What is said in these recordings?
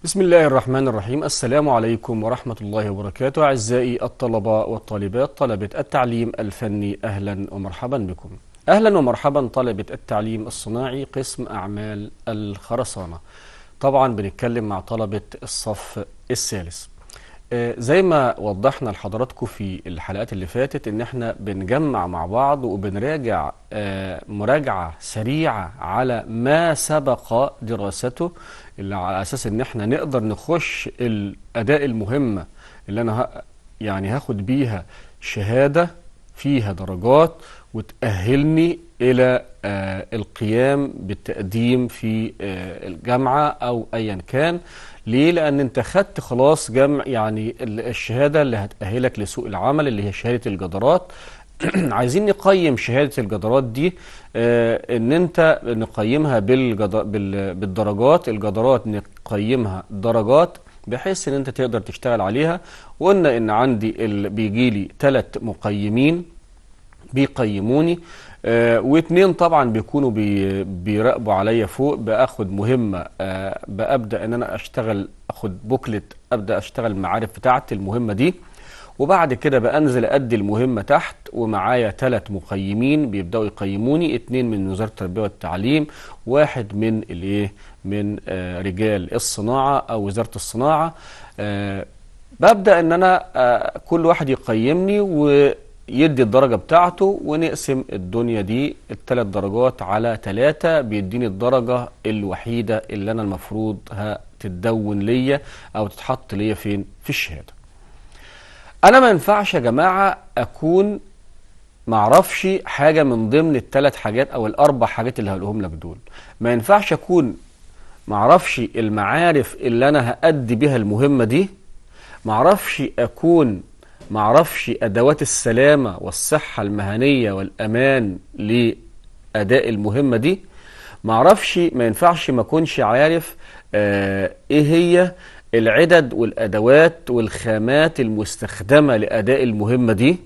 بسم الله الرحمن الرحيم. السلام عليكم ورحمة الله وبركاته. أعزائي الطلبة والطالبات، طلبة التعليم الفني، أهلا ومرحبا بكم. أهلا ومرحبا طلبة التعليم الصناعي قسم أعمال الخرسانة. طبعا بنتكلم مع طلبة الصف الثالث. زي ما وضحنا لحضراتكم في الحلقات اللي فاتت ان احنا بنجمع مع بعض وبنراجع مراجعة سريعة على ما سبق دراسته، اللي على اساس ان احنا نقدر نخش الاداء المهمة اللي انا هاخد بيها شهادة فيها درجات وتأهلني الى القيام بالتقديم في الجامعة او ايا كان. ليه؟ لأن أنت خدت خلاص الشهادة اللي هتأهلك لسوق العمل اللي هي شهادة الجدارات. عايزين نقيم شهادة الجدارات دي، إن أنت نقيمها بالدرجات. الجدارات نقيمها درجات بحيث إن أنت تقدر تشتغل عليها. وقلنا إن عندي بيجيلي 3 مقيمين بيقيموني، واتنين طبعا بيكونوا بيراقبوا عليا فوق. باخد مهمة، بأبدأ ان انا اشتغل، اخد بوكلت ابدأ اشتغل المعارف بتاعت المهمة دي، وبعد كده بأنزل أدي المهمة تحت ومعايا 3 مقيمين بيبدأوا يقيموني، 2 من وزارة التربية والتعليم، 1 من رجال الصناعة او وزارة الصناعة. ببدأ ان انا كل واحد يقيمني ويدي الدرجة بتاعته، ونقسم الدنيا دي ال3 درجات على 3 بيديني الدرجة الوحيدة اللي انا المفروض هتتدون ليا او تتحط ليا فين في الشهادة. انا ما ينفعش يا جماعة اكون معرفش حاجة من ضمن ال3 حاجات او ال4 حاجات اللي هقولهم لك دول. ما ينفعش اكون معرفش المعارف اللي انا هأدي بيها المهمة دي، معرفش أدوات السلامة والصحة المهنية والأمان لأداء المهمة دي، ما ينفعش ما أكونش عارف إيه هي العدد والأدوات والخامات المستخدمة لأداء المهمة دي،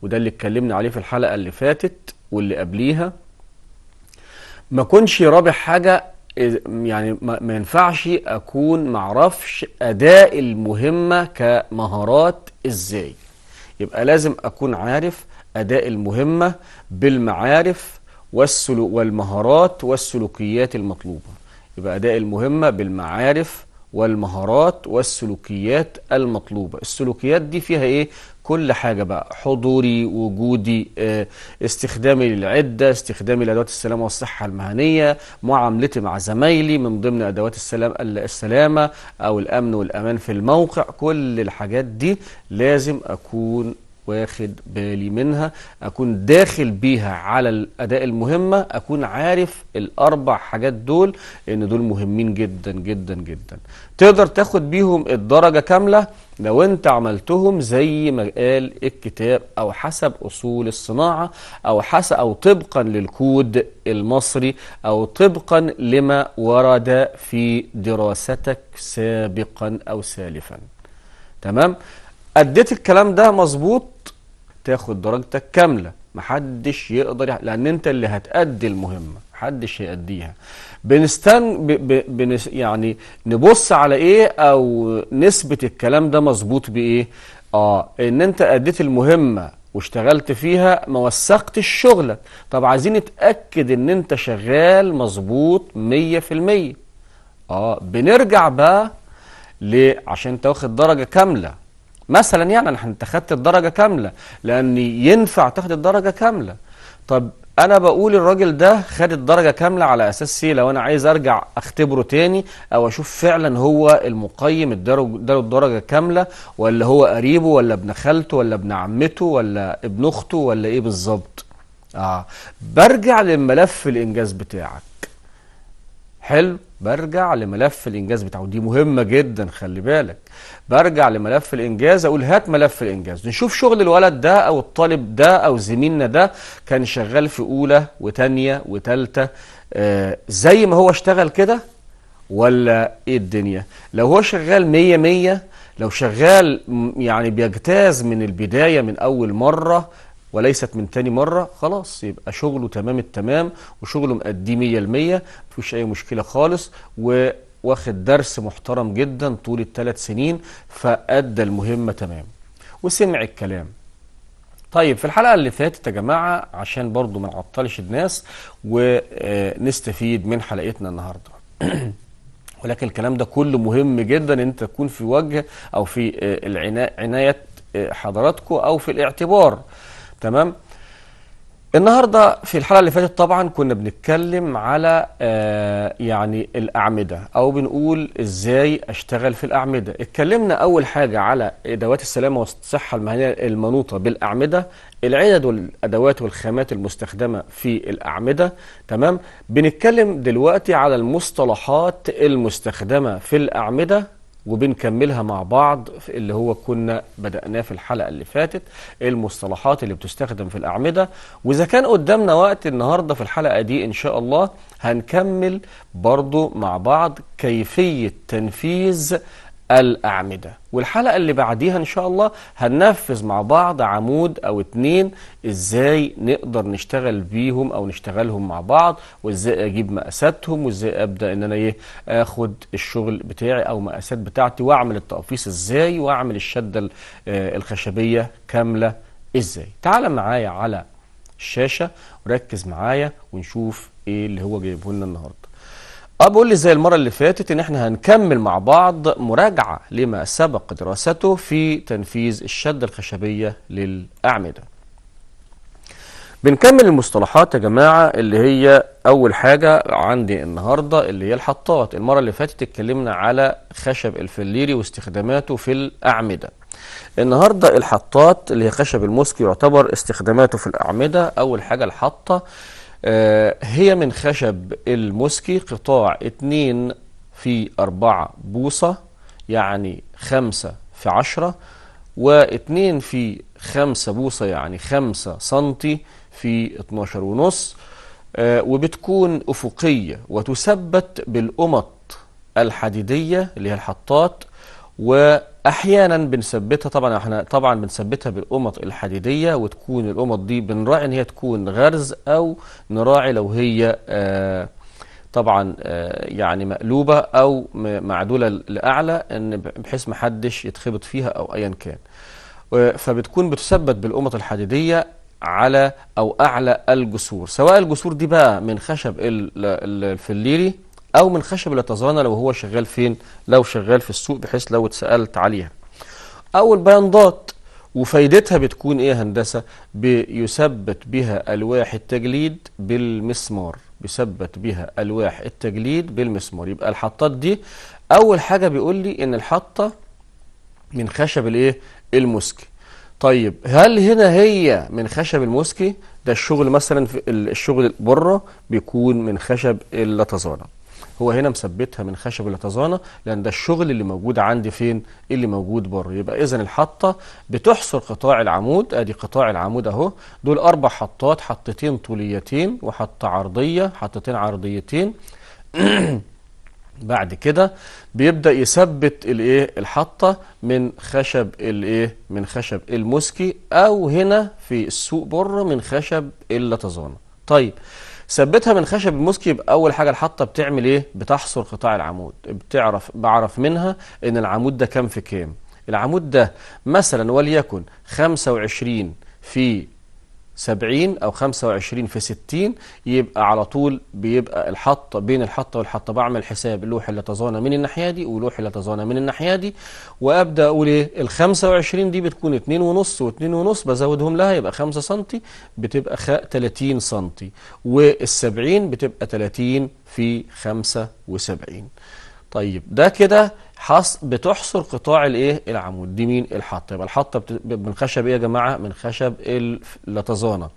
وده اللي اتكلمنا عليه في الحلقة اللي فاتت واللي قبليها. ما كنش رابح حاجة، يعني ما ينفعش أكون معرفش أداء المهمة كمهارات إزاي. يبقى لازم أكون عارف أداء المهمة بالمعارف والمهارات والسلوكيات المطلوبة. يبقى أداء المهمة بالمعارف والمهارات والسلوكيات المطلوبة. السلوكيات دي فيها إيه؟ كل حاجة بقى، حضوري، وجودي، استخدامي للعدة، استخدامي لأدوات السلامة والصحة المهنية، معاملتي مع زمايلي من ضمن أدوات السلامة أو الأمن والأمان في الموقع. كل الحاجات دي لازم أكون واخد بالي منها، أكون داخل بيها على الأداء المهمة، أكون عارف ال4 حاجات دول، لأن دول مهمين جدا جدا جدا. تقدر تاخد بيهم الدرجة كاملة لو انت عملتهم زي ما قال الكتاب، او حسب اصول الصناعة، او طبقا للكود المصري، او طبقا لما ورد في دراستك سابقا او سالفا. تمام؟ اديت الكلام ده مظبوط، تاخد درجتك كاملة. محدش يقدر لان انت اللي هتأدي المهمة، محدش هيأديها. يعني نبص على ايه او نثبت الكلام ده مظبوط بايه؟ ان انت اديت المهمة واشتغلت فيها، ما وثقتش شغلك. طب عايزين نتأكد ان انت شغال مظبوط 100%. بنرجع بقى عشان تاخد درجة كاملة. مثلا يعني انت خدت الدرجة كاملة لان ينفع تاخد الدرجة كاملة. طب انا بقول الراجل ده خد الدرجة كاملة على اساس ايه؟ لو انا عايز ارجع اختبره تاني او اشوف فعلا هو المقيم اداله الدرجة كاملة، ولا هو قريبه، ولا ابن خالته، ولا ابن عمته، ولا ابن اخته، ولا ايه بالظبط. برجع للملف الانجاز بتاعك. حلو، برجع لملف الانجاز بتاعه، دي مهمة جدا، خلي بالك. برجع لملف الانجاز، اقول هات ملف الانجاز نشوف شغل الولد ده او الطالب ده او زميلنا ده كان شغال في اولى وتانية وتالتة زي ما هو اشتغل كده، ولا ايه الدنيا؟ لو هو شغال 100، لو شغال يعني بيجتاز من البداية من اول مرة وليست من تاني مرة، خلاص يبقى شغله تمام التمام وشغله مقديه 100%، مفيش أي مشكلة خالص. واخد درس محترم جدا طول ال3 سنين، فأدى المهمة تمام وسمع الكلام. طيب في الحلقة اللي فاتت يا جماعة، عشان برضو ما نعطلش الناس ونستفيد من حلقتنا النهاردة ولكن الكلام ده كله مهم جدا ان انت تكون في وجه او في عناية حضراتكم او في الاعتبار. تمام. النهاردة في الحلقة اللي فاتت طبعا كنا بنتكلم على يعني الأعمدة، أو بنقول إزاي أشتغل في الأعمدة. اتكلمنا أول حاجة على أدوات السلامة والصحة المهنية المنوطة بالأعمدة، العدد والأدوات والخامات المستخدمة في الأعمدة. تمام. بنتكلم دلوقتي على المصطلحات المستخدمة في الأعمدة، وبنكملها مع بعض في اللي هو كنا بدأناه في الحلقة اللي فاتت، المصطلحات اللي بتستخدم في الأعمدة. وإذا كان قدامنا وقت النهاردة في الحلقة دي إن شاء الله هنكمل برضو مع بعض كيفية تنفيذ الأعمدة. والحلقة اللي بعديها إن شاء الله هننفذ مع بعض عمود أو 2 إزاي نقدر نشتغل بيهم أو نشتغلهم مع بعض، وإزاي أجيب مقاساتهم، وإزاي أبدأ إن أنا أخد الشغل بتاعي أو مقاسات بتاعتي، وأعمل التقفيص إزاي، وأعمل الشدة الخشبية كاملة إزاي. تعال معايا على الشاشة وركز معايا ونشوف إيه اللي هو جايبه لنا النهاردة. بقول لي زي المرة اللي فاتت ان احنا هنكمل مع بعض مراجعة لما سبق دراسته في تنفيذ الشدة الخشبية للأعمدة. بنكمل المصطلحات يا جماعة اللي هي أول حاجة عندي النهاردة اللي هي الحطات. المرة اللي فاتت اتكلمنا على خشب الفليري واستخداماته في الأعمدة. النهاردة الحطات اللي هي خشب الموسكي يعتبر استخداماته في الأعمدة. أول حاجة الحطة هي من خشب الموسكي، قطاع 2/4 بوصة، يعني 5×10، و2/5 بوصة يعني 5 سنتي في 12.5. وبتكون أفقية وتثبت بالقمط الحديدية اللي هي الحطات، واحيانا بنثبتها احنا بنثبتها بالقمط الحديديه، وتكون القمط دي بنراعي ان هي تكون غرز، او نراعي لو هي طبعا يعني مقلوبه او معدوله لاعلى، ان بحيث ما حدش يتخبط فيها او ايا كان. فبتكون بتثبت بالقمط الحديديه على او اعلى الجسور، سواء الجسور دي بقى من خشب الفليري او من خشب اللطزانه لو هو شغال فين، لو شغال في السوق، بحيث لو اتسالت عليها. او البيانضات، وفايدتها بتكون ايه هندسه؟ بيثبت بها الواح التجليد بالمسمار، بيثبت بها الواح التجليد بالمسمار. يبقى الحطات دي اول حاجه بيقول لي ان الحطه من خشب الموسكي. طيب هل هنا هي من خشب الموسكي؟ ده الشغل مثلا في الشغل بره بيكون من خشب اللطزانه. هو هنا مثبتها من خشب اللطزانه لان ده الشغل اللي موجود عندي فين؟ اللي موجود بره. يبقى اذا الحطه بتحصر قطاع العمود. ادي قطاع العمود اهو، دول 4 حطات، حطتين طوليتين وحطه عرضيه، حطتين عرضيتين. بعد كده بيبدأ يثبت الحطة من خشب من خشب الموسكي، او هنا في السوق بره من خشب اللطزانه. طيب ثبتها من خشب الموسكي، يبقى اول حاجه الحطه بتعمل بتحصر قطاع العمود. بعرف منها ان العمود ده كام في كام. العمود ده مثلا وليكن 25 في 70 او 25 في 60، يبقى على طول بيبقى الحطه بين الحطه والحطه بعمل حساب لوح اللطزانه من الناحيه دي ولوح اللطزانه من الناحيه دي، وابدا اقول ال 25 دي بتكون 2.5 و2.5 بزودهم لها يبقى 5 سم، بتبقى 30 سم، وال70 بتبقى 30 في 75. طيب ده كده بتحصر قطاع العمود. دي مين؟ الحطه. يبقى الحطه من خشب يا جماعه؟ من خشب اللطزانه.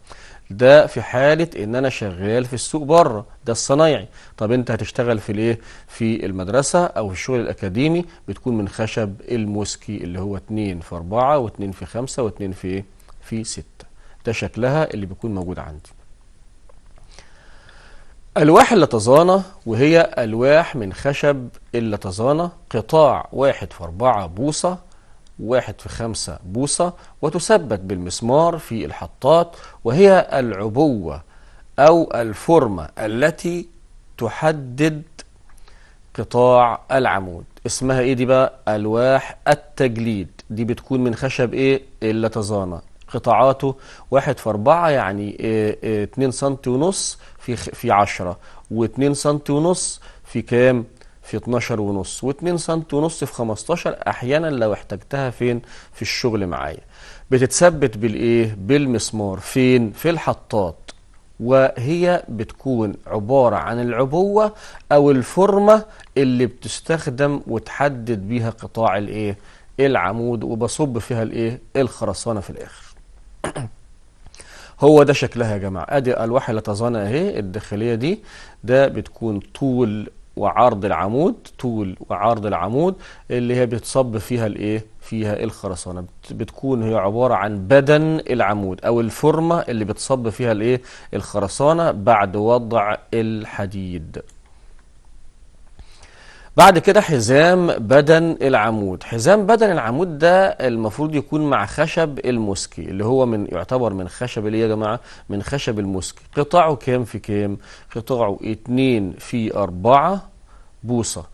ده في حاله ان انا شغال في السوق بره، ده الصنايعي. طب انت هتشتغل في في المدرسه او في الشغل الاكاديمي، بتكون من خشب الموسكي اللي هو 2×4 و2×5 و2×6. ده شكلها اللي بيكون موجود عندي. ألواح اللطزانة، وهي ألواح من خشب اللطزانة، قطاع 1/4 بوصة، 1/5 بوصة، وتثبت بالمسمار في الحطات، وهي العبوة أو الفورمة التي تحدد قطاع العمود. اسمها ايه دي بقى؟ الواح التجليد. دي بتكون من خشب ايه؟ اللتزانة. قطاعاته 1/4، يعني 2 سنتي ونص في 10، و2 سنتي ونص في كام؟ في 12 ونص، و2 سنتي ونص في 15. احيانا لو احتجتها فين؟ في الشغل معايا. بتتثبت بالايه؟ بالمسمار. فين؟ في الحطات. وهي بتكون عبارة عن العبوة أو الفورمة اللي بتستخدم وتحدد بيها قطاع الايه؟ العمود، وبصب فيها الايه؟ الخرسانة في الآخر. هو ده شكلها يا جماعة. ادي الواح اللتزانة اهي الداخلية دي. ده بتكون طول وعرض العمود، طول وعرض العمود اللي هي بتصب فيها الايه؟ فيها الخرسانة. بتكون هي عبارة عن بدن العمود او الفورمة اللي بتصب فيها الايه؟ الخرسانة بعد وضع الحديد. بعد كده حزام بدن العمود. حزام بدن العمود ده المفروض يكون مع خشب المسكي، اللي هو يعتبر من خشب ايه يا جماعة؟ من خشب المسكي. قطاعه كام في كام؟ قطاعه 2/4 بوصة،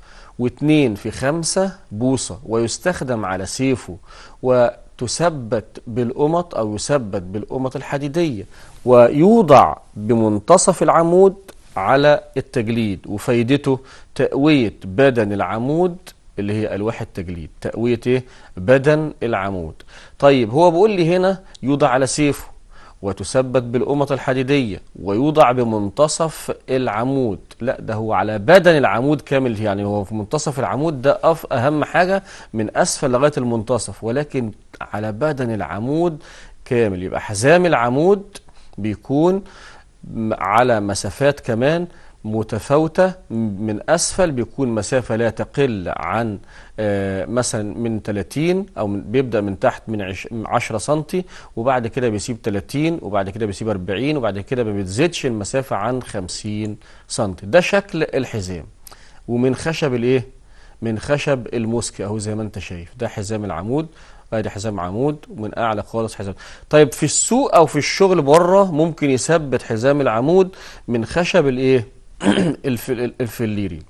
و2/5 بوصة، ويستخدم على سيفه، وتثبت بالقمط أو يثبت بالقمط الحديدية، ويوضع بمنتصف العمود على التجليد. وفايدته تقوية بدن العمود اللي هي ألواح التجليد، تقوية ايه؟ بدن العمود. طيب هو بيقول لي هنا يوضع على سيفه، وتثبت بالقمط الحديدية، ويوضع بمنتصف العمود. لا، ده هو على بدن العمود كامل، يعني هو في منتصف العمود ده أهم حاجة من أسفل لغاية المنتصف، ولكن على بدن العمود كامل. يبقى حزام العمود بيكون على مسافات كمان متفاوتة. من أسفل بيكون مسافة لا تقل عن مثلا من 30، أو بيبدأ من تحت من 10 سنتي، وبعد كده بيسيب 30، وبعد كده بيسيب 40، وبعد كده ما بتزيدش المسافة عن 50 سنتي. ده شكل الحزام. ومن خشب الايه؟ من خشب المسك اهو زي ما انت شايف. ده حزام العمود، ادي حزام عمود، ومن اعلى خالص حزام. طيب في السوق او في الشغل بره ممكن يثبت حزام العمود من خشب الايه؟ الفليري.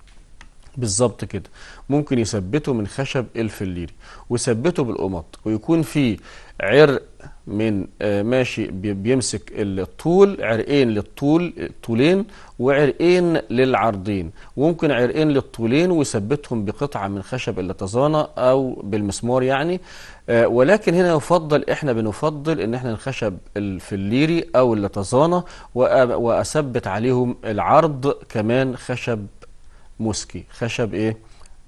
بالظبط كده. ممكن يثبته من خشب الفليري، ويثبته بالقمط، ويكون فيه عرق من ماشي بيمسك الطول، عرقين للطول، طولين، وعرقين للعرضين. وممكن عرقين للطولين ويثبتهم بقطعة من خشب اللتزانة او بالمسمار يعني. ولكن هنا احنا بنفضل ان احنا الخشب الفليري او اللتزانة، واثبت عليهم العرض كمان خشب مسكي. خشب ايه؟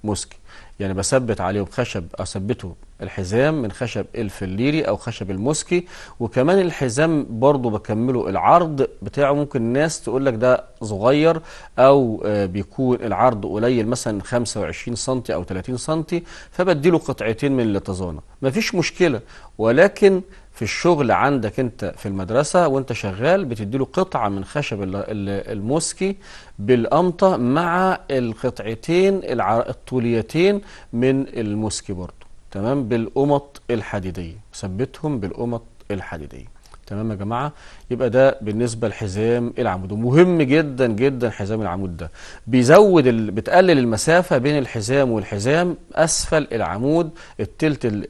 مسكي. يعني بثبت عليهم خشب، اثبته الحزام من خشب الفليري او خشب المسكي. وكمان الحزام برضو بكمله العرض بتاعه. ممكن الناس تقول لك ده صغير، او بيكون العرض قليل مثلا 25 سنتي او 30 سنتي، فبديله قطعتين من اللتزانة، مفيش مشكلة. ولكن في الشغل عندك انت في المدرسة وانت شغال بتديله قطعة من خشب المسكي بالقمطة مع القطعتين الطوليتين من المسكي برضو، تمام، بالقمط الحديدية. ثبتهم بالقمط الحديدية. تمام يا جماعة. يبقى ده بالنسبة لحزام العمود. ومهم جدا جدا حزام العمود ده بتقلل المسافة بين الحزام والحزام أسفل العمود، التلت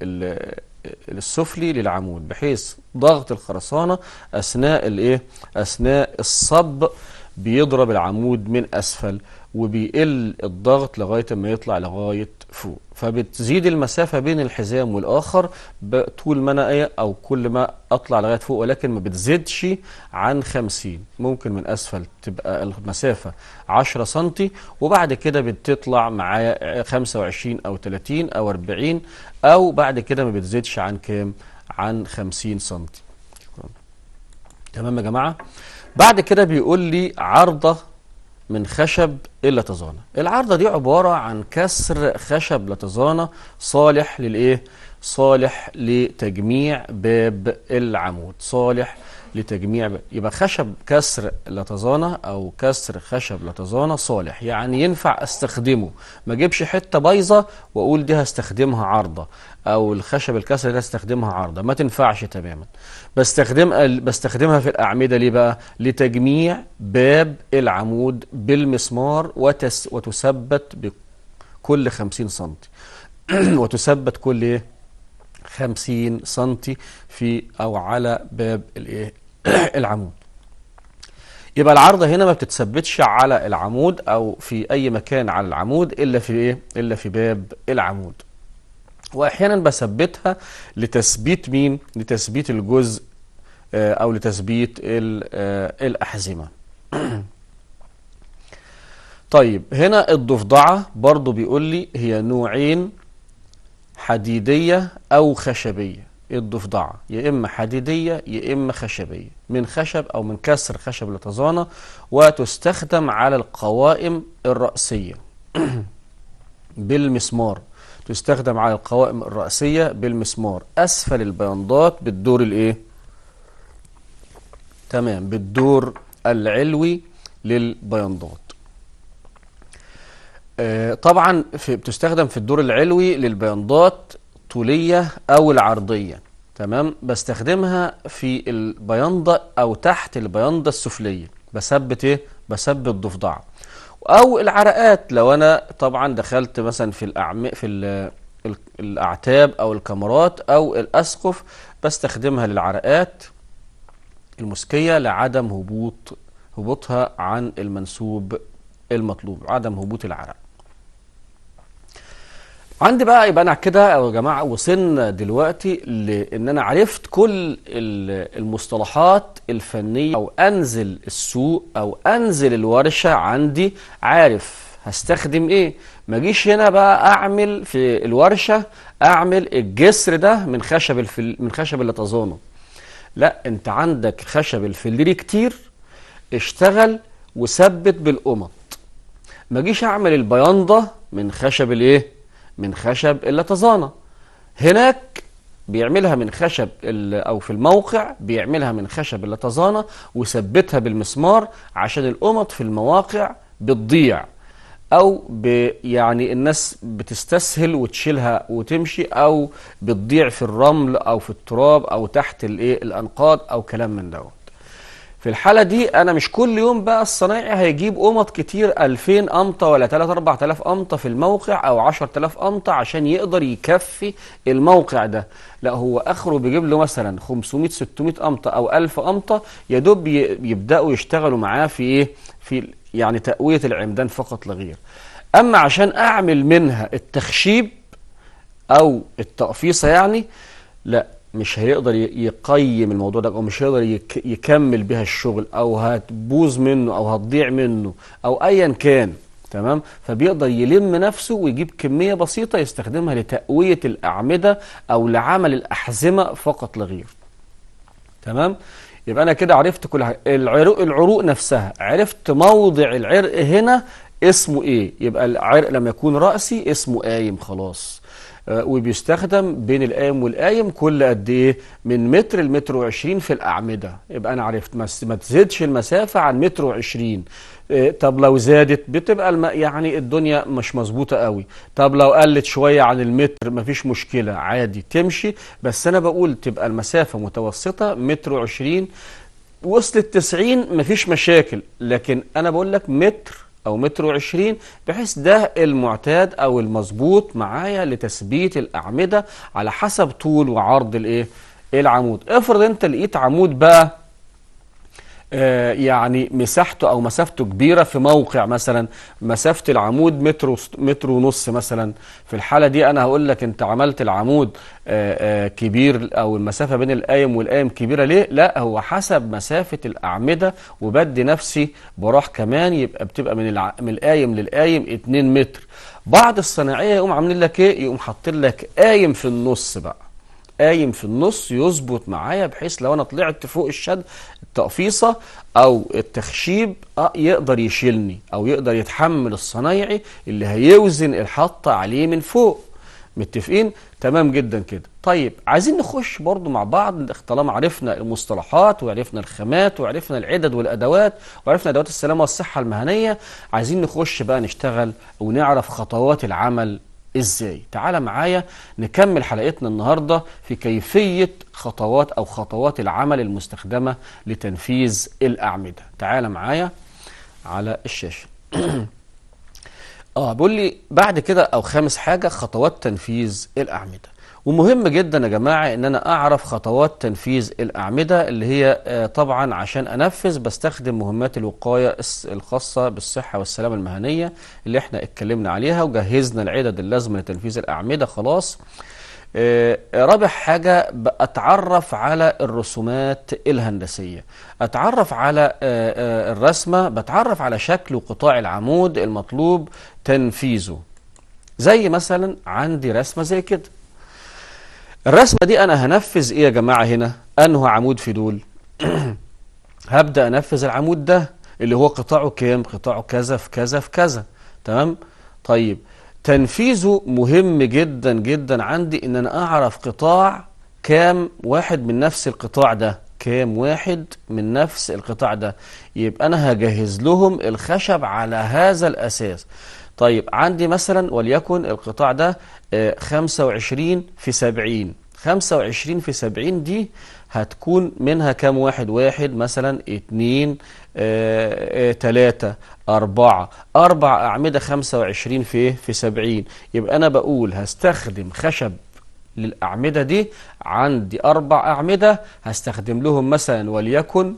السفلي للعمود، بحيث ضغط الخرسانة أثناء الصب بيضرب العمود من أسفل، وبيقل الضغط لغاية ما يطلع لغاية فوق. فبتزيد المسافة بين الحزام والآخر طول ما أنا أو كل ما أطلع لغاية فوق، ولكن ما بتزيدش عن 50. ممكن من أسفل تبقى المسافة 10 سنتي، وبعد كده بتطلع معايا 25 أو 30 أو 40، أو بعد كده ما بتزيدش عن كام؟ عن 50 سنتي. تمام يا جماعة. بعد كده بيقول لي عرضة من خشب اللتزانة. العرضة دي عبارة عن كسر خشب لتزانة صالح للإيه؟ صالح لتجميع باب العمود، صالح لتجميع. يبقى خشب كسر لتزانة او كسر خشب لتزانة صالح، يعني ينفع استخدمه، ما اجيبش حتة بايظة واقول دي هستخدمها عارضة، او الخشب الكسر ده هستخدمها عارضة، ما تنفعش تماما. بستخدمها في الاعمدة ليه بقى؟ لتجميع باب العمود بالمسمار، وتثبت بكل 50 سنتي وتثبت كل ايه؟ 50 سنتي في او على باب الايه؟ العمود. يبقى العارضة هنا ما بتتثبتش على العمود او في اي مكان على العمود الا في ايه؟ الا في باب العمود. واحيانا بثبتها لتثبيت مين؟ لتثبيت الجزء او لتثبيت الاحزمة. طيب هنا الضفدعة برضو بيقول لي هي نوعين، حديدية أو خشبية. الضفدعة يا إما حديدية يا إما خشبية، من خشب أو من كسر خشب لتزانة، وتستخدم على القوائم الرأسية بالمسمار. تستخدم على القوائم الرأسية بالمسمار أسفل البياضات بالدور الإيه؟ تمام، بالدور العلوي للبياضات. طبعا بتستخدم في الدور العلوي للبياضات طولية أو العرضية. تمام، بستخدمها في البياضة أو تحت البياضة السفلية. بثبت إيه؟ بثبت ضفدعة. أو العرقات، لو أنا طبعا دخلت مثلا في الأعتاب أو الكمرات أو الأسقف، بستخدمها للعرقات المسكية لعدم هبوطها عن المنسوب المطلوب، عدم هبوط العرق. عندي بقى، يبقى انا كده يا جماعه وصلنا دلوقتي لان انا عرفت كل المصطلحات الفنيه، او انزل السوق او انزل الورشه عندي عارف هستخدم ايه. ما اجيش هنا بقى اعمل في الورشه اعمل الجسر ده من خشب اللتزانه. لا، انت عندك خشب الفليري كتير، اشتغل وثبت بالقمط. ما اجيش اعمل البيانضه من خشب الايه؟ من خشب اللتزانه. هناك بيعملها من خشب او في الموقع بيعملها من خشب اللتزانه وثبتها بالمسمار، عشان القمط في المواقع بتضيع، او يعني الناس بتستسهل وتشيلها وتمشي، او بتضيع في الرمل او في التراب او تحت الايه؟ الانقاض او كلام من دوت. في الحالة دي أنا مش كل يوم بقى الصنايعي هيجيب قمط كتير 2000 قمطة ولا 3000-4000 قمطة في الموقع أو 10000 قمطة عشان يقدر يكفي الموقع ده. لا، هو آخره بيجيب له مثلا 500-600 قمطة أو 1000 قمطة، يدوب يبدأوا يشتغلوا معاه في إيه؟ في يعني تقوية العمدان فقط لا غير. أما عشان أعمل منها التخشيب أو التقفيصة يعني، لا، مش هيقدر يقيم الموضوع ده، او مش هيقدر يكمل بها الشغل، او هتبوظ منه او هتضيع منه او ايا كان. تمام، فبيقدر يلم نفسه ويجيب كمية بسيطة يستخدمها لتقوية الأعمدة او لعمل الأحزمة فقط لا غير. تمام، يبقى انا كده عرفت كل حاجة. العروق نفسها، عرفت موضع العرق هنا اسمه ايه. يبقى العرق لما يكون رأسي اسمه قايم خلاص. وبيستخدم بين القايم والقايم كل قد ايه؟ من متر لمتر وعشرين في الأعمدة. يبقى أنا عرفت ما تزيدش المسافة عن متر وعشرين. طب لو زادت بتبقى يعني الدنيا مش مظبوطة قوي. طب لو قلت شوية عن المتر مفيش مشكلة، عادي تمشي. بس أنا بقول تبقى المسافة متوسطة متر وعشرين. وصلت 90 مفيش مشاكل، لكن أنا بقول لك متر أو متر وعشرين، بحيث ده المعتاد أو المظبوط معايا لتثبيت الأعمدة على حسب طول وعرض الإيه؟ العمود. افرض أنت لقيت عمود بقى يعني مساحته أو مسافته كبيرة في موقع، مثلا مسافة العمود متر ونص مثلا. في الحالة دي أنا هقول لك أنت عملت العمود كبير، أو المسافة بين القايم والقايم كبيرة ليه؟ لا، هو حسب مسافة الأعمدة، وبدي نفسي براح كمان، يبقى بتبقى من القايم للقايم 2 متر. بعض الصناعية يقوم عاملين لك إيه؟ يقوم حاطين لك قايم في النص بقى، قايم في النص يظبط معايا، بحيث لو انا طلعت فوق الشد التقفيصه او التخشيب يقدر يشيلني، او يقدر يتحمل الصنايعي اللي هيوزن الحطه عليه من فوق. متفقين؟ تمام جدا كده. طيب عايزين نخش برضو مع بعض، طالما عرفنا المصطلحات وعرفنا الخامات وعرفنا العدد والادوات وعرفنا ادوات السلامه والصحه المهنيه، عايزين نخش بقى نشتغل ونعرف خطوات العمل ازاي. تعال معايا نكمل حلقتنا النهارده في كيفيه خطوات العمل المستخدمه لتنفيذ الاعمده. تعال معايا على الشاشه. بيقول لي بعد كده او خامس حاجه خطوات تنفيذ الاعمده. ومهم جدا يا جماعه ان انا اعرف خطوات تنفيذ الاعمده، اللي هي طبعا عشان انفذ بستخدم مهمات الوقايه الخاصه بالصحه والسلامه المهنيه اللي احنا اتكلمنا عليها، وجهزنا العدد اللازمه لتنفيذ الاعمده خلاص. رابع حاجة أتعرف على الرسومات الهندسية، أتعرف على الرسمة، بتعرف على شكل وقطاع العمود المطلوب تنفيذه. زي مثلا عندي رسمة زي كده، الرسمة دي أنا هنفذ إيه يا جماعة؟ هنا أنه عمود في دول هبدأ أنفذ العمود ده اللي هو قطاعه كام؟ قطاعه كذا في كذا في كذا. تمام؟ طيب تنفيذه مهم جدا جدا عندي ان انا اعرف قطاع كام واحد من نفس القطاع ده، كام واحد من نفس القطاع ده، يبقى انا هجهز لهم الخشب على هذا الاساس. طيب عندي مثلا وليكن القطاع ده 25 في 70، 25 في 70 دي هتكون منها كام واحد؟ واحد مثلا 2 3 4 أعمدة 25 في 70. يبقى أنا بقول هستخدم خشب للأعمدة دي، عندي 4 أعمدة هستخدم لهم مثلا وليكن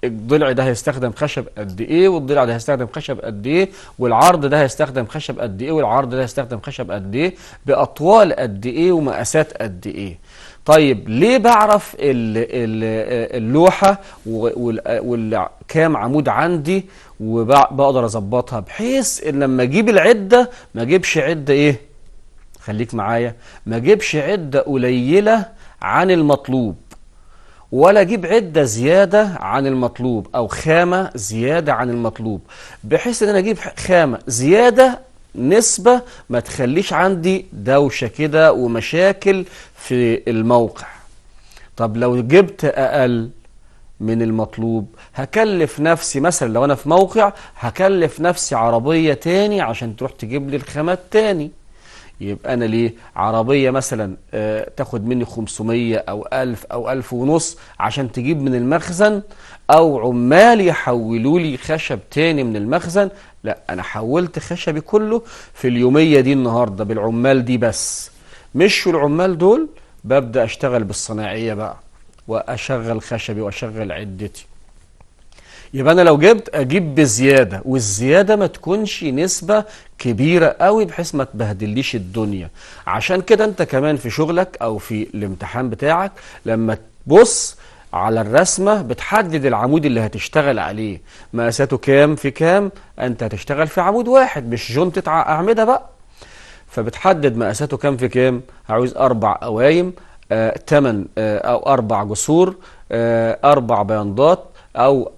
الضلع ده هيستخدم خشب قد ايه، والضلع ده هيستخدم خشب قد ايه، والعرض ده هيستخدم خشب قد ايه، والعرض ده هيستخدم خشب قد ايه، بأطوال قد ايه، ومقاسات قد ايه. طيب ليه بعرف اللوحة والكام عمود عندي وبقدر اظبطها؟ بحيث ان لما اجيب العدة ما اجيبش عدة ايه؟ خليك معايا، ما اجيبش عدة قليلة عن المطلوب، ولا اجيب عدة زيادة عن المطلوب او خامة زيادة عن المطلوب، بحيث ان انا اجيب خامة زيادة نسبة ما تخليش عندي دوشة كده ومشاكل في الموقع. طب لو جبت اقل من المطلوب هكلف نفسي، مثلا لو انا في موقع هكلف نفسي عربية تاني عشان تروح تجيب لي الخامات تاني. يبقى أنا ليه عربية مثلا تاخد مني 500 أو 1000 أو 1500 عشان تجيب من المخزن، أو عمال يحولوا لي خشب تاني من المخزن؟ لا، أنا حولت خشبي كله في اليومية دي النهاردة بالعمال دي بس. مشوا العمال دول ببدأ أشتغل بالصناعية بقى وأشغل خشبي وأشغل عدتي. يبقى انا لو جبت اجيب بزياده، والزياده ما تكونش نسبه كبيره قوي بحيث ما تبهدليش الدنيا. عشان كده انت كمان في شغلك او في الامتحان بتاعك لما تبص على الرسمه بتحدد العمود اللي هتشتغل عليه مقاساته كام في كام. انت هتشتغل في عمود واحد مش جنطة اعمده بقى، فبتحدد مقاساته كام في كام. عاوز 4 قوايم، 8 او 4 جسور، 4 بياندات، او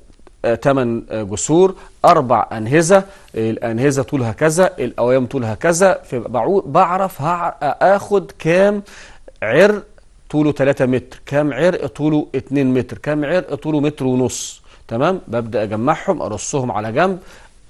8 جسور، 4 أنهزة، الأنهزة طولها كذا، القوائم طولها كذا. بعرف اخد كام عرق طوله 3 متر، كام عرق طوله 2 متر، كام عرق طوله 1.5 متر. تمام؟ ببدأ اجمعهم ارصهم على جنب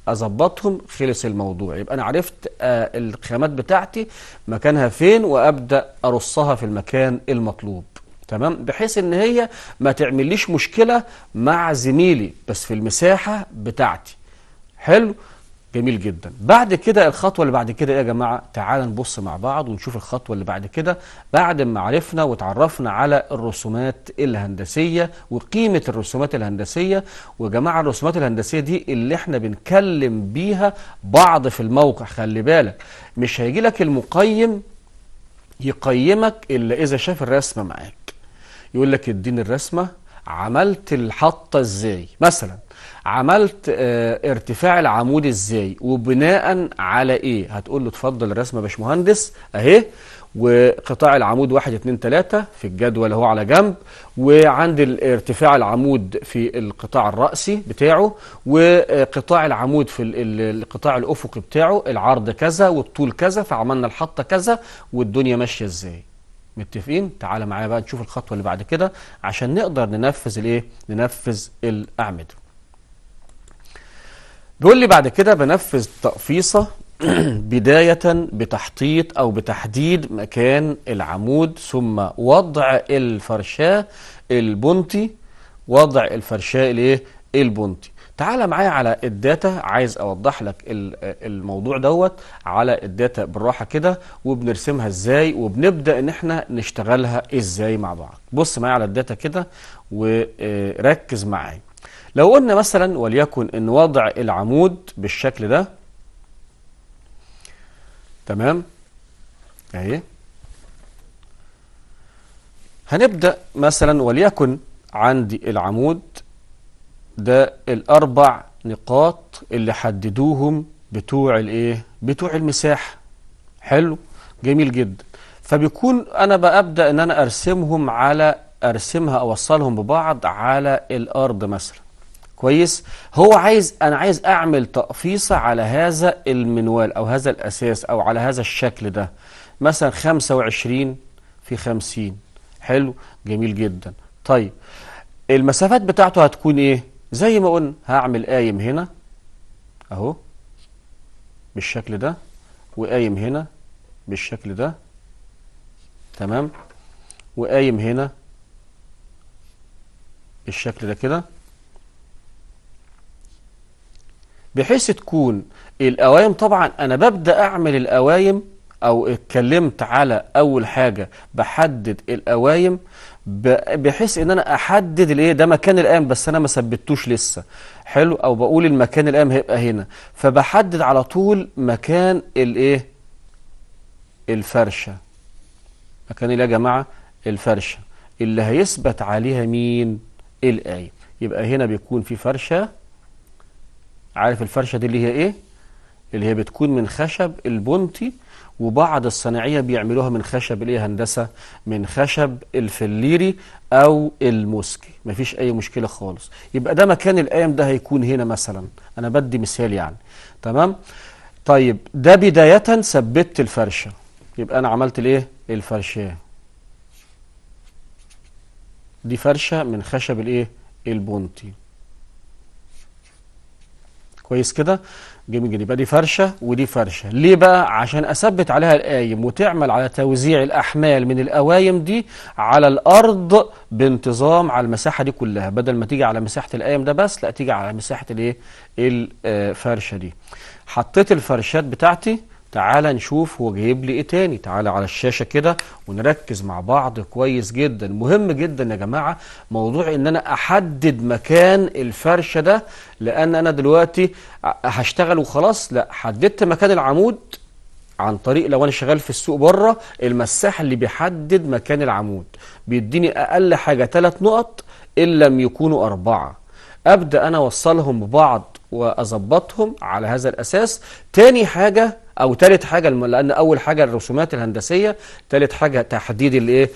اظبطهم، خلص الموضوع. يبقى انا عرفت الخامات بتاعتي مكانها فين، وابدأ ارصها في المكان المطلوب. تمام؟ بحيث ان هي ما تعمليش مشكلة مع زميلي، بس في المساحة بتاعتي. حلو؟ جميل جدا. بعد كده الخطوة اللي بعد كده ايه يا جماعة؟ تعال نبص مع بعض ونشوف الخطوة اللي بعد كده. بعد ما عرفنا وتعرفنا على الرسومات الهندسية وقيمة الرسومات الهندسية، وجماعة الرسومات الهندسية دي اللي احنا بنكلم بيها بعض في الموقع. خلي بالك مش هيجي لك المقيم يقيمك الا اذا شاف الرسمة معاك. يقول لك اديني الرسمة عملت الحطة ازاي. مثلا عملت ارتفاع العمود ازاي وبناء على ايه؟ هتقول له اتفضل الرسمه يا باشمهندس اهي، وقطاع العمود 1 2 3 في الجدول اهو على جنب، وعند ارتفاع العمود في القطاع الرأسي بتاعه، وقطاع العمود في القطاع الأفقي بتاعه العرض كذا والطول كذا، فعملنا الحطة كذا والدنيا ماشية ازاي. متفقين؟ تعالى معايا بقى نشوف الخطوة اللي بعد كده عشان نقدر ننفذ الايه؟ ننفذ الأعمدة. بيقول لي بعد كده بنفذ تقفيصة بداية بتحطيط أو بتحديد مكان العمود، ثم وضع الفرشاة البنطي، وضع الفرشاة الايه؟ البنطي. تعال معايا على الداتا، عايز اوضح لك الموضوع دوت على الداتا بالراحة كده، وبنرسمها ازاي وبنبدأ ان احنا نشتغلها ازاي مع بعض. بص معايا على الداتا كده وركز معايا. لو قلنا مثلا وليكن ان وضع العمود بالشكل ده، تمام اهي، هنبدأ مثلا وليكن عندي العمود ده الاربع نقاط اللي حددوهم بتوع الايه؟ بتوع المساحة. حلو، جميل جدا. فبيكون انا ببدأ ان انا ارسمها اوصلهم ببعض على الارض مثلا. كويس. هو انا عايز اعمل تقفيصة على هذا المنوال او هذا الاساس او على هذا الشكل ده، مثلا 25 في 50. حلو، جميل جدا. طيب المسافات بتاعته هتكون ايه؟ زي ما قلنا هعمل قايم هنا اهو بالشكل ده، وقايم هنا بالشكل ده، تمام، وقايم هنا بالشكل ده كده، بحيث تكون القوايم. طبعا انا ببدأ اعمل القوايم او اتكلمت على اول حاجة بحدد القوايم بحيث ان انا احدد الايه؟ ده مكان القايم بس انا ما ثبتوش لسه. حلو، او بقول المكان القايم هيبقى هنا، فبحدد على طول مكان الايه؟ الفرشة. مكان ايه يا جماعة؟ الفرشة اللي هيثبت عليها مين؟ القايم. يبقى هنا بيكون في فرشة. عارف الفرشة دي اللي هي ايه؟ اللي هي بتكون من خشب البنطي، وبعض الصناعية بيعملوها من خشب الايه هندسة؟ من خشب الفليري او الموسكي. مفيش اي مشكلة خالص. يبقى ده مكان القايم، ده هيكون هنا مثلا، انا بدي مثال يعني. تمام. طيب ده بداية ثبت الفرشة، يبقى انا عملت الايه؟ الفرشاه. دي فرشة من خشب الايه؟ البنطي. كويس كده، جميل جدا. يبقى دي فرشة ودي فرشة. ليه بقى؟ عشان اثبت عليها القايم وتعمل على توزيع الاحمال من القوايم دي على الارض بانتظام على المساحة دي كلها، بدل ما تيجي على مساحة القايم ده بس، لا تيجي على مساحة الايه؟ الفرشة دي. حطيت الفرشات بتاعتي. تعال نشوف هو جايب لي ايه تاني. تعال على الشاشة كده ونركز مع بعض كويس جدا. مهم جدا يا جماعة موضوع ان انا احدد مكان الفرشة ده، لان انا دلوقتي هشتغل وخلاص؟ لا، حددت مكان العمود عن طريق لو انا شغال في السوق بره، المساح اللي بيحدد مكان العمود بيديني اقل حاجة 3 نقط ان لم يكونوا 4. ابدأ انا اوصلهم ببعض واظبطهم على هذا الاساس. تاني حاجة او تالت حاجة، لان اول حاجة الرسومات الهندسية، تالت حاجة تحديد الايه؟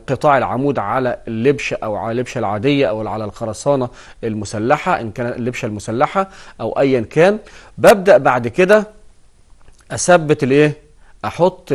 قطاع العمود على اللبشة او على اللبشة العادية او على الخرسانة المسلحة، ان كان اللبشة المسلحة او ايا كان. ببدأ بعد كده اثبت الايه؟ احط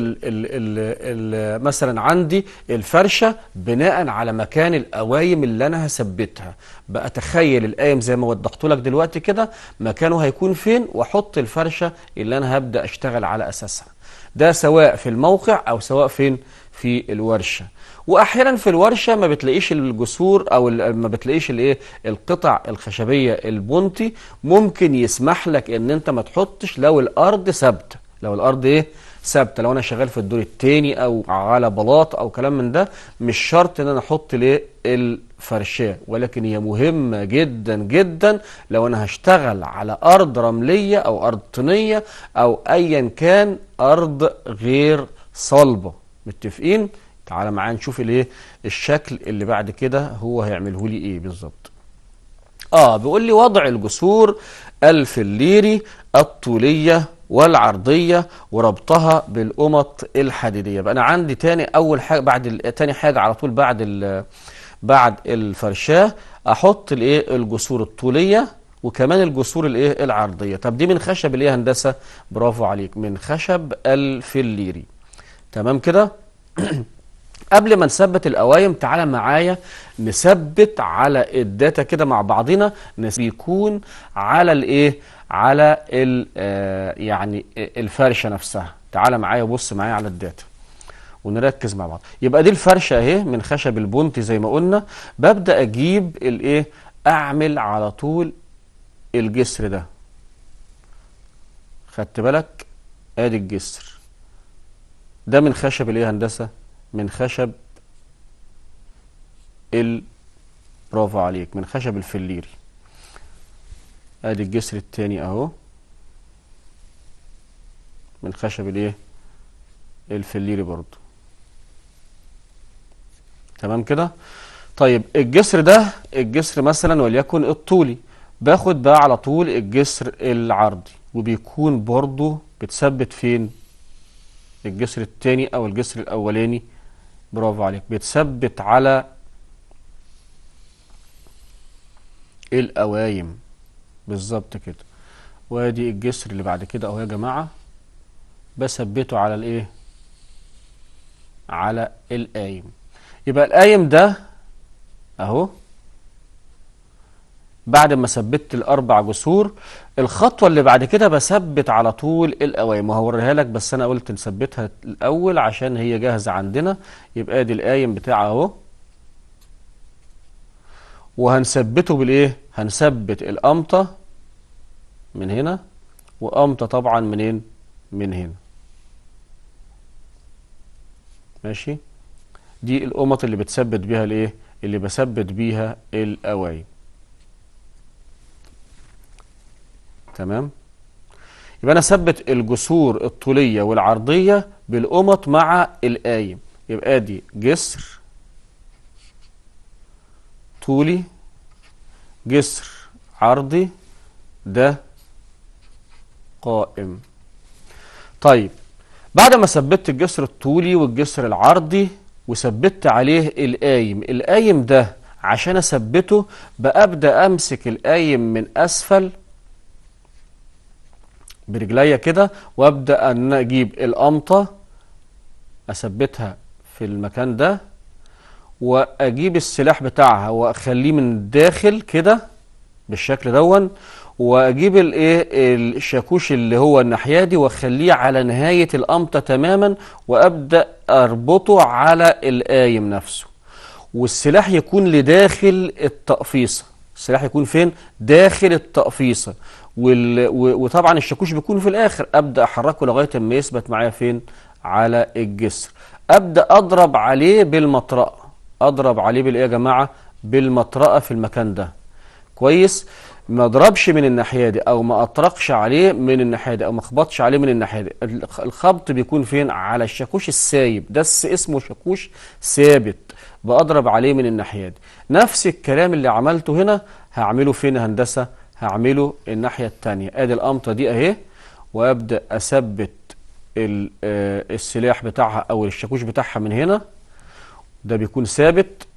مثلا عندي الفرشة بناء على مكان القوايم اللي انا هثبتها. بقى تخيل القايم زي ما وضحت لك دلوقتي كده مكانه هيكون فين، واحط الفرشة اللي انا هبدأ اشتغل على اساسها. ده سواء في الموقع او سواء فين؟ في الورشة. واحيانا في الورشة ما بتلاقيش الجسور او ما بتلاقيش الايه؟ القطع الخشبية البنطي، ممكن يسمح لك ان انت ما تحطش لو الارض ثابتة. لو الارض ايه؟ ثابته. لو انا شغال في الدور الثاني او على بلاط او كلام من ده، مش شرط ان انا احط ليه؟ الفرشاه. ولكن هي مهمه جدا جدا لو انا هشتغل على ارض رمليه او ارض طينيه او ايا كان ارض غير صلبه. متفقين؟ تعالى معايا نشوف الايه؟ الشكل اللي بعد كده هو هيعمله لي ايه بالظبط. بيقول لي وضع الجسور الفليري الطولية والعرضية وربطها بالقمط الحديدية. بقى انا عندي اول حاجة تاني حاجة على طول بعد الفرشاه احط الجسور الطولية وكمان الجسور العرضية. طب دي من خشب هندسة؟ برافو عليك، من خشب الفليري. تمام كده. قبل ما نثبت القوايم تعالى معايا نثبت على الداتا كده مع بعضنا، بيكون على على يعني الفرشه نفسها. تعالى معايا بص معايا على الداتا ونركز مع بعض. يبقى دي الفرشه اهي من خشب البونتي زي ما قلنا. ببدا اجيب اعمل على طول الجسر ده. خدت بالك؟ ادي الجسر ده من خشب هندسه؟ من خشب برافو عليك، من خشب الفليري. ادي الجسر التاني اهو من خشب الفليري برضو. تمام كده. طيب الجسر ده، الجسر مثلا وليكن الطولي، باخد بقى على طول الجسر العرضي وبيكون برضو بتثبت فين؟ الجسر التاني او الجسر الاولاني، برافو عليك، بيتثبت على القوايم بالظبط كده. وادي الجسر اللي بعد كده اهو يا جماعه، بثبته على على القايم. يبقى القايم ده اهو بعد ما ثبت الاربع جسور، الخطوه اللي بعد كده بثبت على طول القوايم، وهوريها لك بس انا قلت نثبتها الاول عشان هي جاهزه عندنا. يبقى ادي القايم بتاعه اهو، وهنثبته هنثبت القمطه من هنا، وقمطه طبعا منين؟ من هنا. ماشي. دي القمط اللي بتثبت بيها اللي بثبت بيها القوايم. تمام. يبقى انا اثبت الجسور الطوليه والعرضيه بالقمط مع القايم. يبقى ادي جسر طولي، جسر عرضي، ده قائم. طيب بعد ما ثبت الجسر الطولي والجسر العرضي وثبت عليه القايم ده عشان اثبته بأبدأ امسك القايم من اسفل برجليا كده، وابدأ ان اجيب القمطة اثبتها في المكان ده، واجيب السلاح بتاعها واخليه من الداخل كده بالشكل دون، واجيب الشاكوش اللي هو الناحيه دي واخليه على نهايه القمطه تماما، وابدا اربطه على القايم نفسه، والسلاح يكون لداخل التقفيصه. السلاح يكون فين؟ داخل التقفيصه. وطبعا الشاكوش بيكون في الاخر. ابدا احركه لغايه ما يثبت معايا فين؟ على الجسر. ابدا اضرب عليه بالمطرقه. اضرب عليه بالايه يا جماعه؟ بالمطرقه في المكان ده. كويس. ما اضربش من الناحيه دي، او ما اطرقش عليه من الناحيه دي، او ما اخبطش عليه من الناحيه دي. الخبط بيكون فين؟ على الشاكوش السايب ده، اسمه شاكوش ثابت، بأضرب عليه من الناحيه دي. نفس الكلام اللي عملته هنا هعمله فين يا هندسه؟ هعمله الناحيه الثانيه. ادي القمطه دي اهي، وابدا اثبت السلاح بتاعها او الشاكوش بتاعها من هنا، ده بيكون ثابت،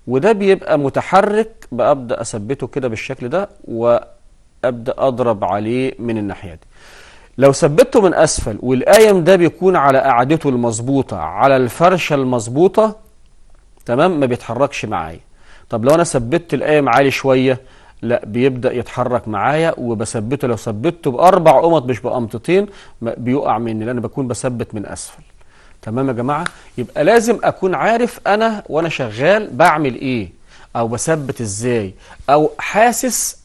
وده بيبقى متحرك. بأبدأ أثبته كده بالشكل ده، وأبدأ أضرب عليه من الناحية دي. لو ثبته من أسفل والقايم ده بيكون على قاعدته المظبوطة على الفرشة المظبوطة، تمام، ما بيتحركش معايا. طب لو أنا ثبت القايم عالي شوية، لا، بيبدأ يتحرك معايا، وبثبته. لو ثبته بأربع قمط مش بقمطتين بيقع مني، لأن بكون بثبت من أسفل. تمام يا جماعة؟ يبقى لازم أكون عارف أنا وأنا شغال بعمل إيه، أو بثبت إزاي، أو حاسس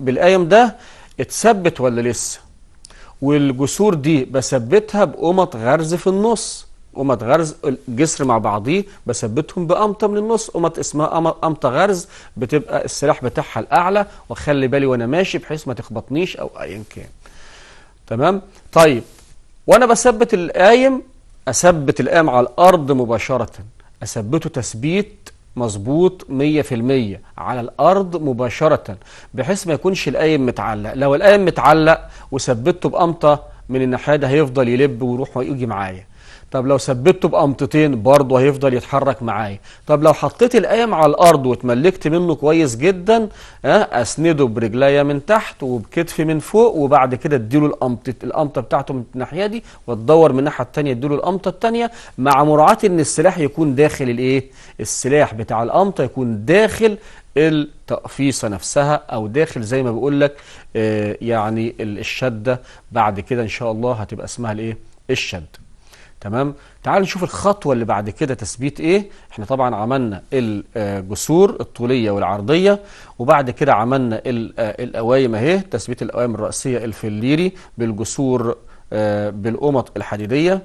بالقايم ده اتثبت ولا لسه. والجسور دي بثبتها بقمط غرز في النص، قمط غرز الجسر مع بعضيه بثبتهم بقمطة من النص، قمط اسمها قمطة غرز، بتبقى السلاح بتاعها الأعلى، وأخلي بالي وأنا ماشي بحيث ما تخبطنيش أو أيا كان. تمام؟ طيب وأنا بثبت القايم، أثبت القايم على الأرض مباشرة، أثبته تثبيت مظبوط 100% على الارض مباشرة، بحيث ما يكونش القايم متعلق. لو القايم متعلق وثبته بقمطة من الناحية ده هيفضل يلب ويروح ويجي معايا. طب لو ثبته بقمطتين برضه هيفضل يتحرك معايا. طب لو حطيت القايم على الارض واتملكت منه كويس جدا، اسنده برجليا من تحت وبكتفي من فوق، وبعد كده اديله القمطه بتاعته من الناحيه دي، وتدور من الناحيه الثانيه اديله القمطه الثانيه، مع مراعاه ان السلاح يكون داخل الايه؟ السلاح بتاع القمطه يكون داخل التقفيصه نفسها، او داخل زي ما بقول لك يعني الشده. بعد كده ان شاء الله هتبقى اسمها الايه؟ الشد. تمام. تعال نشوف الخطوة اللي بعد كده تثبيت ايه. احنا طبعا عملنا الجسور الطولية والعرضية، وبعد كده عملنا القوايم اهي، تثبيت القوايم الرأسية الفليري بالجسور بالقمط الحديدية.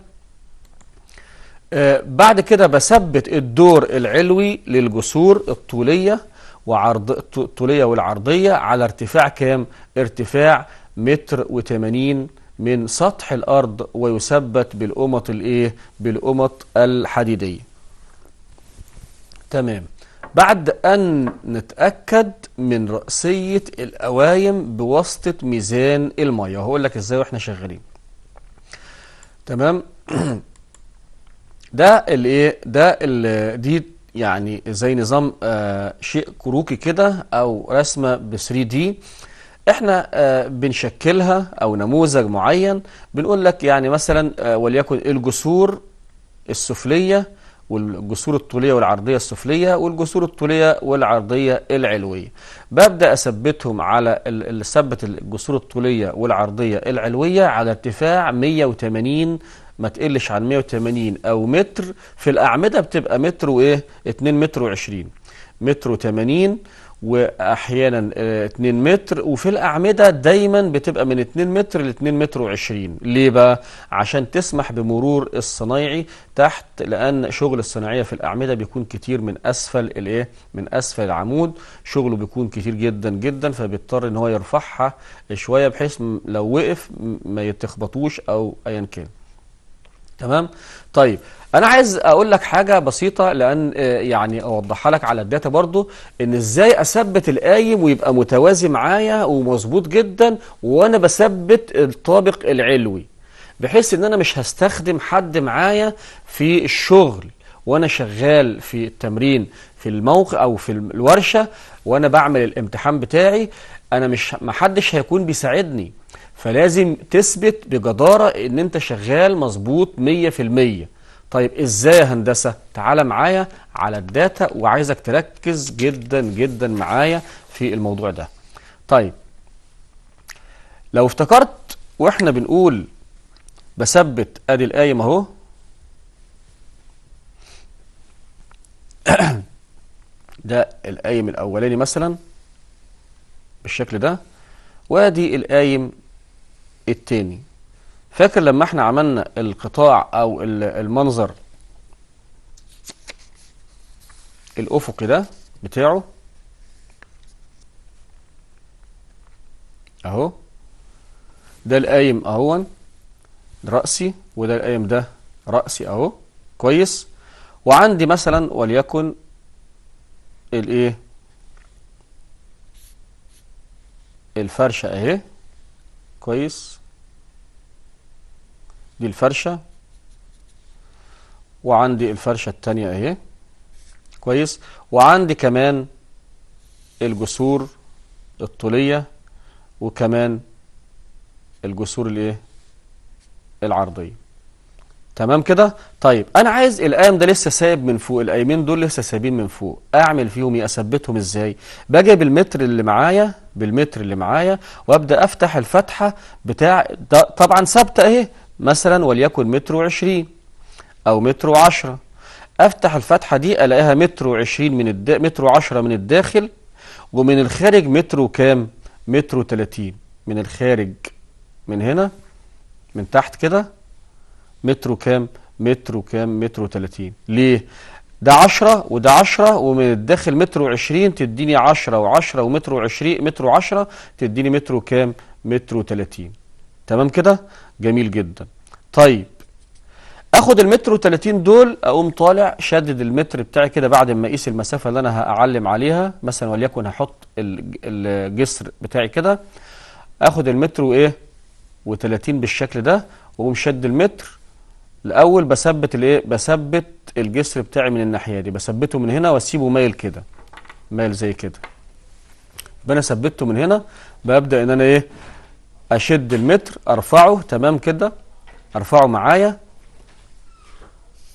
بعد كده بثبت الدور العلوي للجسور الطولية الطولية والعرضية على ارتفاع كام؟ ارتفاع 1.80 متر من سطح الارض، ويثبت بالقمط الايه؟ بالقمط الحديديه. تمام. بعد ان نتاكد من رأسيه القوايم بواسطه ميزان الميه، هقول لك ازاي واحنا شغالين. تمام. ده الايه؟ دي يعني زي نظام شيء كروكي كده، او رسمه ب 3 دي. احنا بنشكلها او نموذج معين. بنقول لك يعني مثلا وليكن الجسور السفليه والجسور الطوليه والعرضيه السفليه والجسور الطوليه والعرضيه العلويه. ببدا اثبتهم على ثبت الجسور الطوليه والعرضيه العلويه على ارتفاع 180، ما تقلش عن 180 او متر. في الاعمده بتبقى متر وايه؟ 2 متر و20، متر و80، واحيانا 2 متر. وفي الاعمده دايما بتبقى من 2 متر ل 2 متر و20. ليه بقى؟ عشان تسمح بمرور الصنايعي تحت، لان شغل الصناعيه في الاعمده بيكون كتير من اسفل الايه؟ من اسفل العمود، شغله بيكون كتير جدا جدا، فبيضطر ان هو يرفعها شويه بحيث لو وقف ما يتخبطوش او ايا كان. تمام. طيب انا عايز اقول لك حاجه بسيطه، لان يعني اوضحها لك على الداتا برضو، ان ازاي اثبت القايم ويبقى متوازي معايا ومظبوط جدا وانا بثبت الطابق العلوي، بحيث ان انا مش هستخدم حد معايا في الشغل وانا شغال في التمرين في الموقع او في الورشه وانا بعمل الامتحان بتاعي. انا مش محدش هيكون بيساعدني، فلازم تثبت بجدارة ان انت شغال مظبوط 100%. طيب ازاي يا هندسة؟ تعال معايا على الداتا، وعايزك تركز جدا جدا معايا في الموضوع ده. طيب لو افتكرت واحنا بنقول بثبت ادي القايم اهو، ده القايم الاولاني مثلا بالشكل ده، وادي القايم التاني. فاكر لما احنا عملنا القطاع او المنظر الافقي ده بتاعه اهو، ده القايم اهو رأسي، وده القايم ده رأسي اهو، كويس. وعندي مثلا وليكن الايه؟ الفرشة اهي، كويس، دي الفرشة، وعندي الفرشة التانية اهي، كويس. وعندي كمان الجسور الطولية، وكمان الجسور الايه؟ العرضية. تمام كده. طيب انا عايز القايم ده لسه سايب من فوق، القايمين دول لسه سايبين من فوق، اعمل فيهم ايه؟ اثبتهم ازاي؟ باجي بالمتر اللي معايا وابدا افتح الفتحه بتاع ده، طبعا ثابته اهي، مثلا وليكن متر و20 او متر و10. افتح الفتحه دي الاقيها متر و20 متر و10 من الداخل، ومن الخارج متر وكام؟ متر و30 من الخارج، من هنا من تحت كده متر وكام؟ متر وكام؟ متر و30. ليه؟ ده 10 وده 10، ومن الداخل متر و20 تديني 10 و10 ومتر و20 متر و10 تديني متر وكام؟ متر و30. تمام كده؟ جميل جدا. طيب اخد المتر و30 دول، اقوم طالع شادد المتر بتاعي كده بعد ما اقيس المسافه اللي انا هعلم عليها، مثلا وليكن هحط الجسر بتاعي كده، اخد المتر وايه و30 بالشكل ده، واقوم شد المتر الاول. بثبت الايه، بثبت الجسر بتاعي من الناحيه دي، بثبته من هنا واسيبه مايل كده، مايل زي كده. يبقى انا ثبته من هنا، ببدا ان انا ايه، اشد المتر ارفعه تمام كده، ارفعه معايا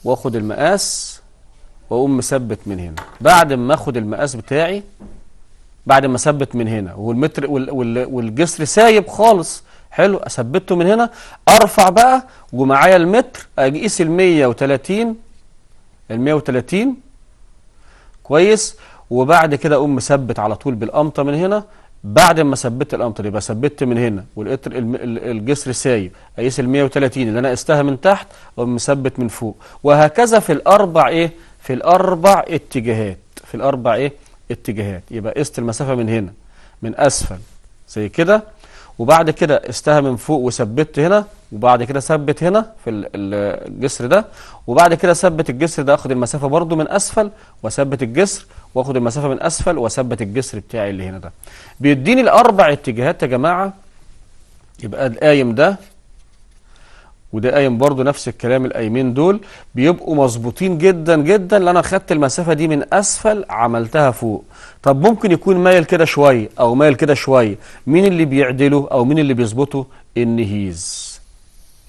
واخد المقاس واقوم مثبت من هنا. بعد ما اخد المقاس بتاعي، بعد ما اثبت من هنا والمتر والجسر سايب خالص، حلو، اثبته من هنا، ارفع بقى ومعايا المتر، اقيس ال 130 كويس، وبعد كده اقوم مثبت على طول بالقمطه من هنا. بعد ما ثبت القمطه يبقى ثبت من هنا ولقيت الجسر سايب، اقيس ال 130 اللي انا قستها من تحت واقوم مثبت من فوق، وهكذا في الاربع ايه، في الاربع اتجاهات، في الاربع ايه اتجاهات. يبقى قست المسافه من هنا من اسفل زي كده، وبعد كده قستها من فوق وثبت هنا، وبعد كده ثبت هنا في الجسر ده، وبعد كده ثبت الجسر ده، اخد المسافه برضو من اسفل واثبت الجسر، واخد المسافه من اسفل واثبت الجسر بتاعي اللي هنا ده. بيديني الاربع اتجاهات يا جماعه. يبقى القايم ده وده قايم برضو نفس الكلام، القايمين دول بيبقوا مظبوطين جدا جدا، لان انا خدت المسافه دي من اسفل عملتها فوق. طب ممكن يكون مايل كده شويه او مايل كده شويه، مين اللي بيعدله او مين اللي بيظبطه؟ النهيز.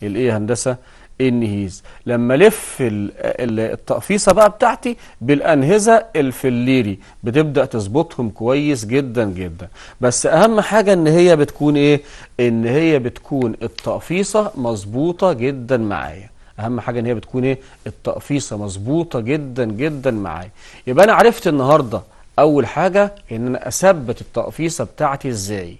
الايه يا هندسه؟ النهيز. لما الف التقفيصه بقى بتاعتي بالانهزه الفليري بتبدا تظبطهم كويس جدا جدا. بس اهم حاجه ان هي بتكون ايه؟ ان هي بتكون التقفيصه مظبوطه جدا معايا. اهم حاجه ان هي بتكون ايه؟ التقفيصه مظبوطه جدا جدا معايا. يبقى انا عرفت النهارده اول حاجه ان انا اثبت التقفيصه بتاعتي ازاي،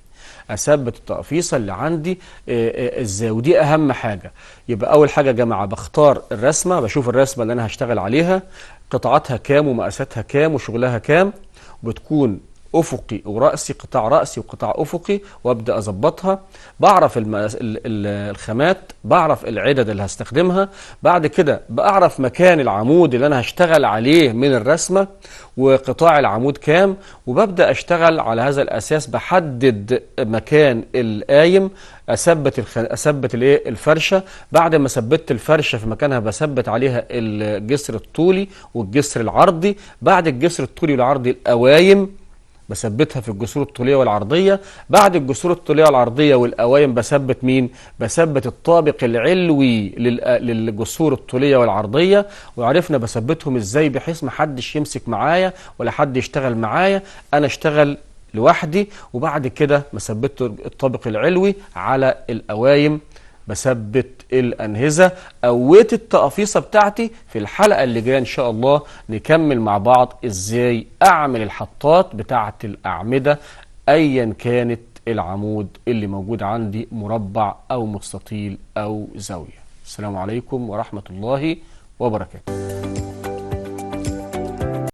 اثبت التقفيصه اللي عندي ازاي، ودي اهم حاجه. يبقى اول حاجه يا جماعه بختار الرسمه، بشوف الرسمه اللي انا هشتغل عليها قطاعاتها كام ومقاساتها كام وشغلها كام، وبتكون افقي وراسي، قطاع راسي وقطاع افقي، وابدا اظبطها. بعرف الخامات، بعرف العدد اللي هستخدمها. بعد كده بعرف مكان العمود اللي انا هشتغل عليه من الرسمه وقطاع العمود كام، وببدا اشتغل على هذا الاساس. بحدد مكان القايم، اثبت الايه، الفرشه. بعد ما ثبتت الفرشه في مكانها بثبت عليها الجسر الطولي والجسر العرضي. بعد الجسر الطولي والعرضي القوايم بثبتها في الجسور الطوليه والعرضيه. بعد الجسور الطوليه والعرضيه والقوايم بثبت مين؟ بثبت الطابق العلوي للجسور الطوليه والعرضيه. وعرفنا بثبتهم ازاي بحيث ما حدش يمسك معايا ولا حد يشتغل معايا، انا اشتغل لوحدي. وبعد كده مثبت الطابق العلوي على القوايم، بثبت الأنهزة. قويت التقفيصة بتاعتي. في الحلقة اللي جاية إن شاء الله نكمل مع بعض إزاي أعمل الحطات بتاعت الأعمدة أيا كانت العمود اللي موجود عندي، مربع أو مستطيل أو زاوية. السلام عليكم ورحمة الله وبركاته.